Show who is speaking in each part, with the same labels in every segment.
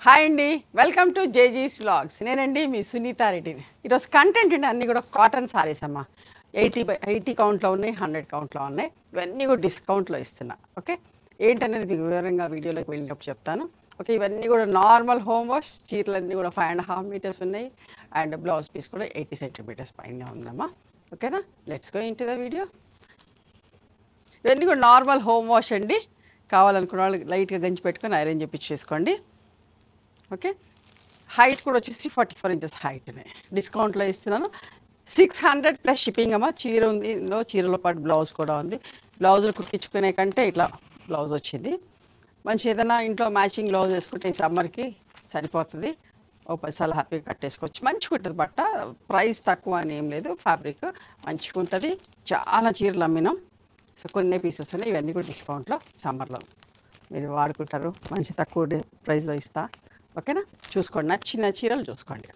Speaker 1: Hi అండి, welcome to జేజీస్ vlogs. నేనండి మీ సునీత రెడ్డిని. ఈరోజు కంటెంట్ అండి అన్నీ కూడా కాటన్ సారీస్ అమ్మా. 80 కౌంట్లో ఉన్నాయి, 100 కౌంట్లో ఉన్నాయి. ఇవన్నీ కూడా డిస్కౌంట్లో ఇస్తున్నా. ఓకే, ఏంటనేది మీకు వివరంగా వీడియోలోకి వెళ్ళినప్పుడు చెప్తాను. ఓకే, ఇవన్నీ కూడా నార్మల్ హోమ్ వాష్ చీరలన్నీ కూడా 5.5 మీటర్స్ ఉన్నాయి. అండ్ బ్లౌజ్ పీస్ కూడా 80 సెంటీమీటర్స్ పైన ఉందమ్మా. ఓకేనా, let's go into the video. ఇవన్నీ కూడా నార్మల్ హోమ్ వాష్ అండి. కావాలనుకున్న వాళ్ళు లైట్గా గంజి పెట్టుకొని ఐరన్ చేపించేసుకోండి. ఓకే, హైట్ కూడా వచ్చేసి 44 ఇంచెస్ హైట్నే డిస్కౌంట్లో ఇస్తున్నాను. 600 ప్లస్ షిప్పింగ్ అమ్మా. చీర ఉంది ఇందులో, చీరలో పాటు బ్లౌజ్ కూడా ఉంది. బ్లౌజులు కుట్టించుకునే కంటే ఇట్లా బ్లౌజ్ వచ్చింది. మంచి ఏదైనా ఇంట్లో మ్యాచింగ్ బ్లౌజ్ వేసుకుంటే ఈ సమ్మర్కి సరిపోతుంది. ఓ 10 సార్లు హ్యాపీగా కట్టేసుకోవచ్చు. మంచిగా ఉంటుంది బట్ట, ప్రైస్ తక్కువ అని ఏం లేదు, ఫ్యాబ్రిక్ మంచిగా ఉంటుంది. చాలా చీరలు అమ్మినాం. సో కొన్ని పీసెస్ ఉన్నాయి, ఇవన్నీ కూడా డిస్కౌంట్లో సమ్మర్లో మీరు వాడుకుంటారు. మంచి తక్కువ ప్రైస్లో ఇస్తా. ఓకేనా, చూసుకోండి, నచ్చిన చీరలు చూసుకోండి.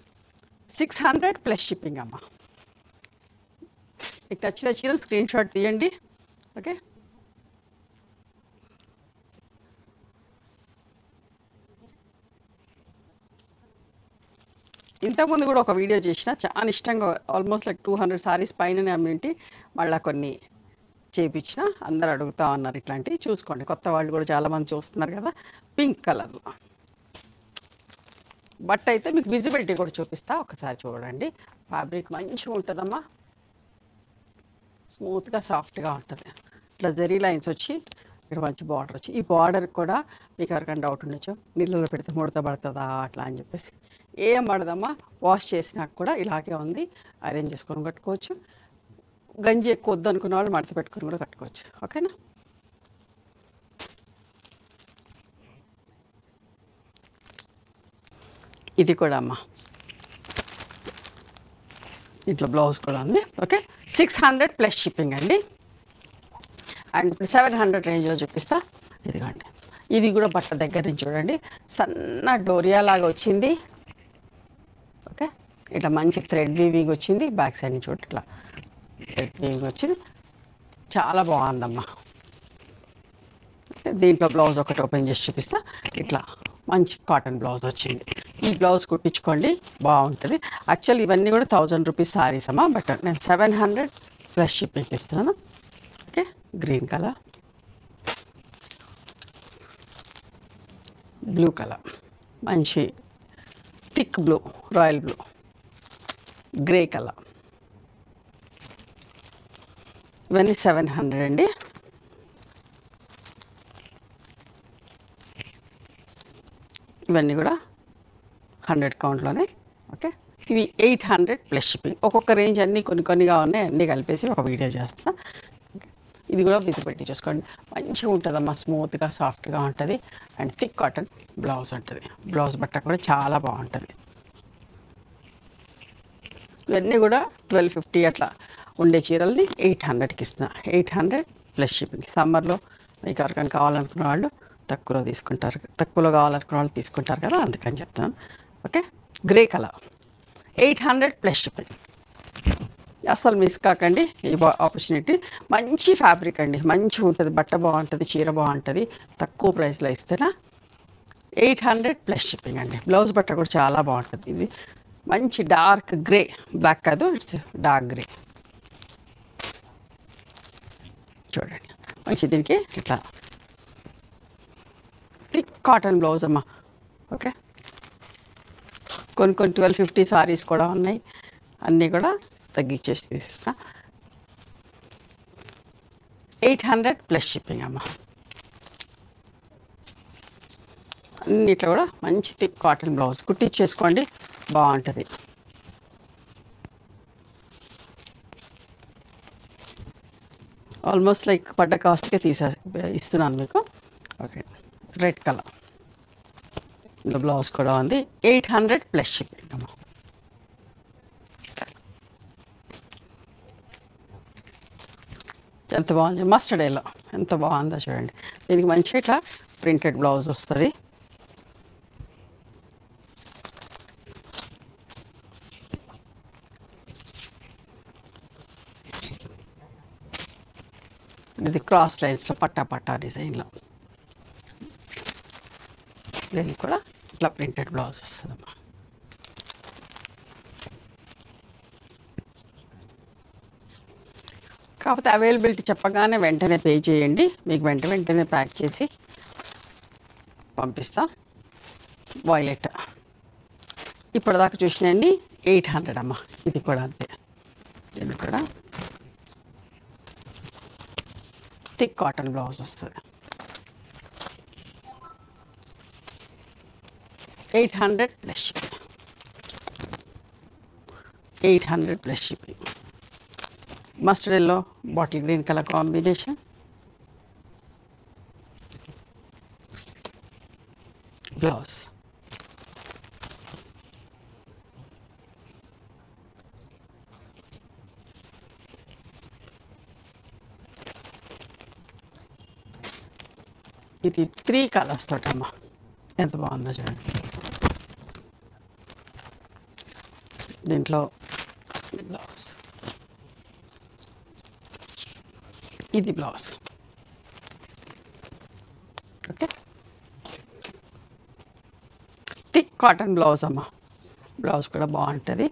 Speaker 1: 600 ప్లస్ షిప్పింగ్ అమ్మ. మీకు నచ్చిన చీరలు స్క్రీన్ షాట్ తీయండి. ఓకే, ఇంతకుముందు కూడా ఒక వీడియో చేసిన, చాలా ఇష్టంగా ఆల్మోస్ట్ లైక్ 200 సారీస్ పైననే అమ్మింటి. మళ్ళీ కొన్ని చేయించిన, అందరు అడుగుతా ఉన్నారు ఇట్లాంటివి. చూసుకోండి, కొత్త వాళ్ళు కూడా చాలామంది చూస్తున్నారు కదా. పింక్ కలర్లో బట్ అయితే మీకు విజిబిలిటీ కూడా చూపిస్తా, ఒకసారి చూడండి. ఫ్యాబ్రిక్ మంచిగా ఉంటుందమ్మా, స్మూత్గా సాఫ్ట్గా ఉంటుంది. ఇట్లా జెరీ లైన్స్ వచ్చి ఇక్కడ మంచి బార్డర్ వచ్చి, ఈ బార్డర్ కూడా మీకు ఎవరికైనా డౌట్ ఉండొచ్చు, నీళ్ళలో పెడితే ముడత పడుతుందా అట్లా అని చెప్పేసి. ఏం పడదమ్మా, వాష్ చేసినాక కూడా ఇలాగే ఉంది. అరేంజ్ చేసుకొని కట్టుకోవచ్చు. గంజి ఎక్కువ వద్దు అనుకున్న వాళ్ళు మడత పెట్టుకొని కూడా కట్టుకోవచ్చు. ఓకేనా, ఇది కూడా అమ్మా, ఇట్లా బ్లౌజ్ కూడా ఉంది. ఓకే, 600 ప్లస్ షిప్పింగ్ అండి. అండ్ ఇప్పుడు 700 రేంజ్లో చూపిస్తా. ఇదిగోండి, ఇది కూడా బట్ట దగ్గర నుంచి చూడండి, సన్న డోరియా లాగా వచ్చింది. ఓకే, ఇట్లా మంచి థ్రెడ్ వీవింగ్ వచ్చింది. బ్యాక్ సైడ్ నుంచి చూడండి, ఇట్లా థ్రెడ్ వీవింగ్ వచ్చింది. చాలా బాగుందమ్మా. దీంట్లో బ్లౌజ్ ఒకటి ఓపెన్ చేసి చూపిస్తా. ఇట్లా మంచి కాటన్ బ్లౌజ్ వచ్చింది. ఈ బ్లౌజ్ కుట్టించుకోండి, బాగుంటుంది. యాక్చువల్ ఇవన్నీ కూడా 1000 రూపీస్ సారీస్ అమ్మా, బట్ నేను 700 ప్లస్ షిప్పింగ్ ఇస్తున్నాను. Okay, green colour, blue colour, మంచి thick blue, royal blue, grey colour, ఇవన్నీ 700 అండి. ఇవన్నీ కూడా 100 కౌంట్లోనే. ఓకే, ఇవి 800 ప్లస్ షిప్పింగ్. ఒక్కొక్క రేంజ్ అన్నీ కొన్నిగా ఉన్నాయి, అన్నీ కలిపేసి ఒక వీడియో చేస్తా. ఇది కూడా విజిబిలిటీ చూసుకోండి, మంచిగా ఉంటుందమ్మా, స్మూత్గా సాఫ్ట్గా ఉంటుంది. అండ్ థిక్ కాటన్ బ్లౌజ్ ఉంటుంది. బ్లౌజ్ బట్ట కూడా చాలా బాగుంటుంది. ఇవన్నీ కూడా 1250 అట్లా ఉండే చీరల్ని 800కి ఇస్తున్నా. 800 ప్లస్ షిప్పింగ్. సమ్మర్లో మీకు ఎవరికైనా కావాలనుకున్న వాళ్ళు తక్కువలో తీసుకుంటారు, తక్కువలో కావాలనుకున్న వాళ్ళు తీసుకుంటారు కదా, అందుకని చెప్తాను. Okay, grey colour, 800 plus shipping. అస్సలు మిస్ కాకండి ఈ ఆపర్చునిటీ. మంచి ఫ్యాబ్రిక్ అండి, మంచిగా ఉంటుంది, బట్ట బాగుంటుంది, చీర బాగుంటుంది. తక్కువ ప్రైస్లో ఇస్తేనా 800 ప్లస్ షిప్పింగ్ అండి. బ్లౌజ్ బట్ట కూడా చాలా బాగుంటుంది. ఇది మంచి డార్క్ గ్రే, బ్లాక్ కాదు, ఇట్స్ డార్క్ గ్రే. చూడండి, మంచి దీనికి ఇట్లా థిక్ కాటన్ బ్లౌజ్ అమ్మా. ఓకే, కొన్ని 1250 సారీస్ కూడా ఉన్నాయి, అన్నీ కూడా తగ్గించేసి తీస్తా. 800 ప్లస్ షిప్పింగ్ అమ్మా. అన్నిట్లో కూడా మంచి థిక్ కాటన్ బ్లౌజ్ కుట్టించేసుకోండి, బాగుంటుంది. ఆల్మోస్ట్ లైక్ పడ్డ కాస్ట్కే ఇస్తున్నాను మీకు. ఓకే, రెడ్ కలర్, ఇంకా బ్లౌజ్ కూడా ఉంది. 800 ప్లస్ షిప్పింగ్ అమ్మా. ఎంత బాగుంది, మస్టర్డ్ ఎల్లో ఎంత బాగుందో చూడండి. దీనికి మంచి ఇట్లా ప్రింటెడ్ బ్లౌజ్ వస్తుంది. ఇది క్రాస్ లైన్స్లో పట్టా డిజైన్లో. దీనికి కూడా ఇట్లా ప్రింటెడ్ బ్లౌజ్ వస్తుందమ్మా. కాకపోతే అవైలబిలిటీ చెప్పగానే వెంటనే పే చేయండి, మీకు వెంటనే ప్యాక్ చేసి పంపిస్తా. వాయిలెట్ ఇప్పటిదాకా చూసినండి 800 అమ్మా. ఇది కూడా అంతే, ఇది కూడా థిక్ కాటన్ బ్లౌజ్ వస్తుంది. 800 plus shipping. 800 plus shipping. Mustard yellow bottle green colour combination. Blouse ఇది 3 కలర్స్ తోటమ్మా. ఎంత బాగుందో చూడండి. దీంట్లో బ్లౌజ్, ఇది blouse. Okay, thick cotton blouse అమ్మా. బ్లౌజ్ కూడా బాగుంటుంది.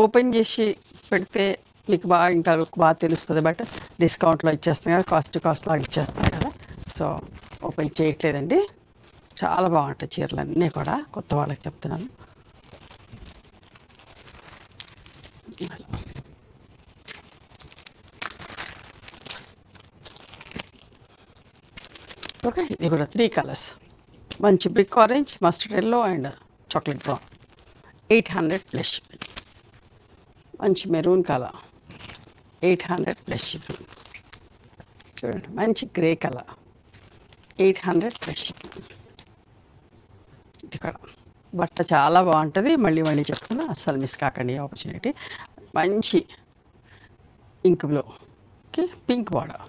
Speaker 1: ఓపెన్ చేసి పెడితే మీకు ఇంకా బాగా తెలుస్తుంది. బట్ డిస్కౌంట్లో ఇచ్చేస్తాం కదా, కాస్ట్ లాగా ఇచ్చేస్తాం కదా, సో ఓపెన్ చేయట్లేదండి. చాలా బాగుంటాయి చీరలు అన్నీ కూడా, కొత్త వాళ్ళకి చెప్తున్నాను. ఓకే, ఇది కూడా 3 కలర్స్. మంచి brick orange, mustard yellow and chocolate brown. 800 plus shipping. మంచి మెరూన్ కలర్, 800 ప్లస్ షిప్పింగ్. చూడండి, మంచి గ్రే కలర్, 800 ప్లస్ షిప్పింగ్. ఇది కూడా బట్ట చాలా బాగుంటుంది. మళ్ళీ చెప్తున్నా, అస్సలు మిస్ కాకండి ఆపర్చునిటీ. మంచి ఇంక్ బ్లూకి పింక్ బార్డర్.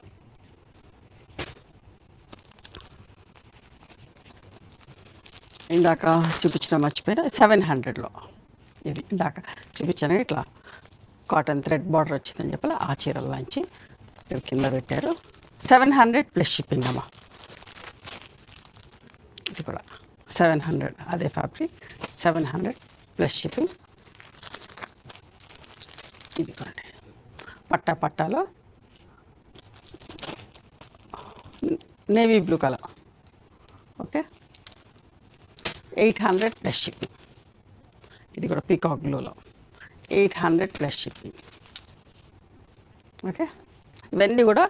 Speaker 1: ఇందాక చూపించిన మర్చిపోయినా 700లో. ఇది ఇందాక చూపించాను, ఇట్లా కాటన్ థ్రెడ్ బార్డర్ వచ్చిందని చెప్పాలి. ఆ చీరల్లోంచి కింద పెట్టారు. 700 ప్లస్ షిప్పింగ్ అమ్మా. ఇది కూడా 700, అదే ఫ్యాబ్రిక్, 700 ప్లస్ షిప్పింగ్. ఇది కూడా పట్టాలో navy blue colour. Okay, 800 plus shipping. ఇది కూడా పీకాక్ బ్లూలో 800 ప్లస్ షిప్పింగ్. ఓకే, ఇవన్నీ కూడా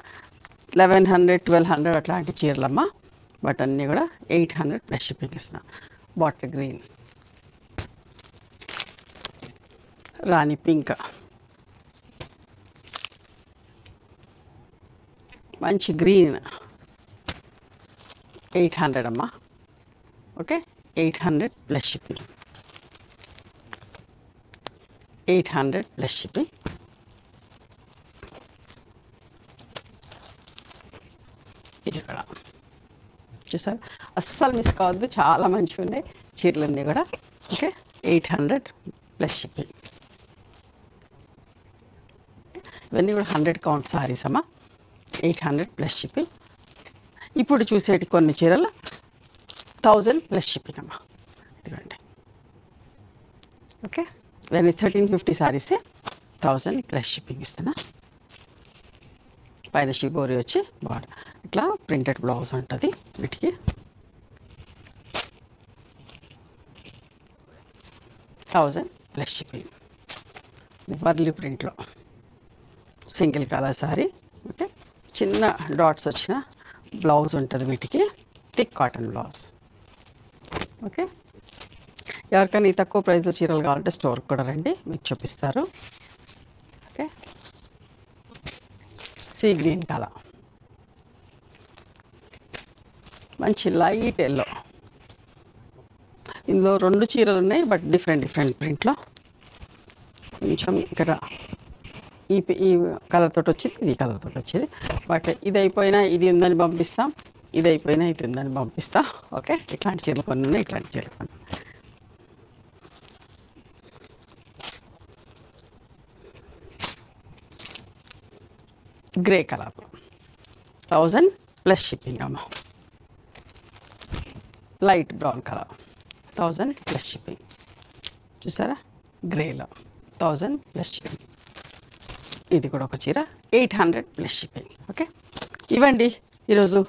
Speaker 1: 1100, 1200 అట్లాంటి చీరలమ్మా. బట్ అన్నీ కూడా 800 ప్లస్ షిప్పింగ్ ఇస్తున్నా. బాటిల్ గ్రీన్, రాణి పింక్, మంచి గ్రీన్, 800 అమ్మా. Okay, 800 plus shipping. 800 plus shipping. ఇది కూడా చూసారు, అస్సలు మిస్ కావద్దు. చాలా మంచిగా ఉన్నాయి చీరలన్నీ కూడా. Okay, 800 plus shipping. ఇవన్నీ కూడా 100 కౌంట్ సారీస్ అమ్మా. 800 ప్లస్ షిప్పింగ్. ఇప్పుడు చూసేటి కొన్ని చీరలు 1000 ప్లస్ షిప్పింగ్ అమ్మా. ఇదిగోండి. ఓకే, ఇవన్నీ 1350 సారీసే, 1000 ప్లస్ షిప్పింగ్ ఇస్తున్నా. పైన షిబోరి వచ్చి బార్డర్, ఇట్లా ప్రింటెడ్ బ్లౌజ్ ఉంటుంది వీటికి. Plus shipping. వర్లీ ప్రింట్లో సింగిల్ కలర్ సారీ. ఓకే, చిన్న డాట్స్ వచ్చిన బ్లౌజ్ ఉంటుంది వీటికి, థిక్ కాటన్ బ్లౌజ్. ఓకే, ఎవరికైనా ఈ తక్కువ ప్రైస్లో చీరలు కావాలంటే స్టోర్కి కూడా రండి, మీకు చూపిస్తారు. ఓకే, సీ గ్రీన్ కలర్, మంచి లైట్ ఎల్లో. ఇందులో 2 చీరలు ఉన్నాయి, బట్ డిఫరెంట్ ప్రింట్లో. కొంచెం ఇక్కడ ఈ కలర్ తోటి వచ్చింది, ఈ కలర్ తోటి వచ్చింది. బట్ ఇది అయిపోయినా ఇది ఉందని పంపిస్తాం, ఇది అయిపోయినా ఇది ఉందని పంపిస్తాం. ఓకే, ఇట్లాంటి చీరలు కొన్ని ఉన్నాయి, ఇట్లాంటి చీరలు కొన్ని. గ్రే కలర్ 1000 ప్లస్ షిప్పింగ్ అమ్మ. Light brown colour 1000 plus shipping. చూసారా, గ్రేలో 1000 ప్లస్ షిప్పింగ్. ఇది కూడా ఒక చీర 800 ప్లస్ షిప్పింగ్. ఓకే, ఇవ్వండి ఈరోజు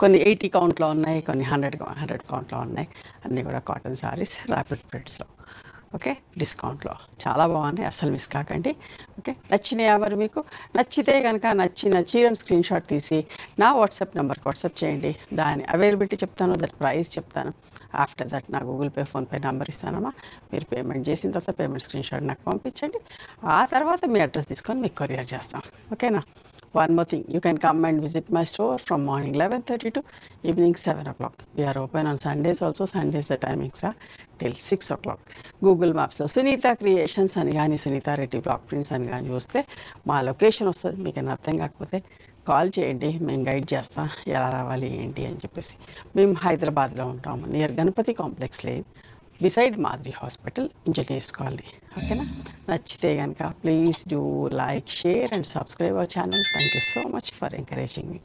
Speaker 1: కొన్ని 80 కౌంట్లో ఉన్నాయి, కొన్ని 100 కౌంట్లో ఉన్నాయి. అన్నీ కూడా కాటన్ సారీస్ ర్యాపిడ్ ప్రింట్స్లో. ఓకే, డిస్కౌంట్లో చాలా బాగున్నాయి, అస్సలు మిస్ కాకండి. ఓకే, నచ్చినాయా మరి మీకు? నచ్చితే కనుక నచ్చిన చీరను స్క్రీన్ షాట్ తీసి నా వాట్సాప్ నెంబర్కి వాట్సాప్ చేయండి. దాని అవైలబిలిటీ చెప్తాను, దాని ప్రైస్ చెప్తాను. ఆఫ్టర్ దట్ నా గూగుల్ పే, ఫోన్పే నెంబర్ ఇస్తానమ్మా. మీరు పేమెంట్ చేసిన తర్వాత పేమెంట్ స్క్రీన్ షాట్ నాకు పంపించండి. ఆ తర్వాత మీ అడ్రస్ తీసుకొని మీకు కొరియర్ చేస్తాం. ఓకేనా? One more thing, you can come and visit my store from morning 11:30 to evening 7 o'clock. We are open on Sundays also. Sundays the timings are till 6 o'clock. Google Maps లో Sunitha creations అని కానీ Sunitha Reddy block prints అని కానీ చూస్తే మా location వస్తుంది. మీకు అర్థం కాకపోతే కాల్ చేయండి, మేము గైడ్ చేస్తాం ఎలా రావాలి ఏంటి అని చెప్పేసి. మేము హైదరాబాద్లో ఉంటాము, near Ganapathi complex lane, beside Madri Hospital, Engineers Colony. Okay na? Nachite ganaka please do like, share and subscribe our channel. Thank you so much for encouraging me.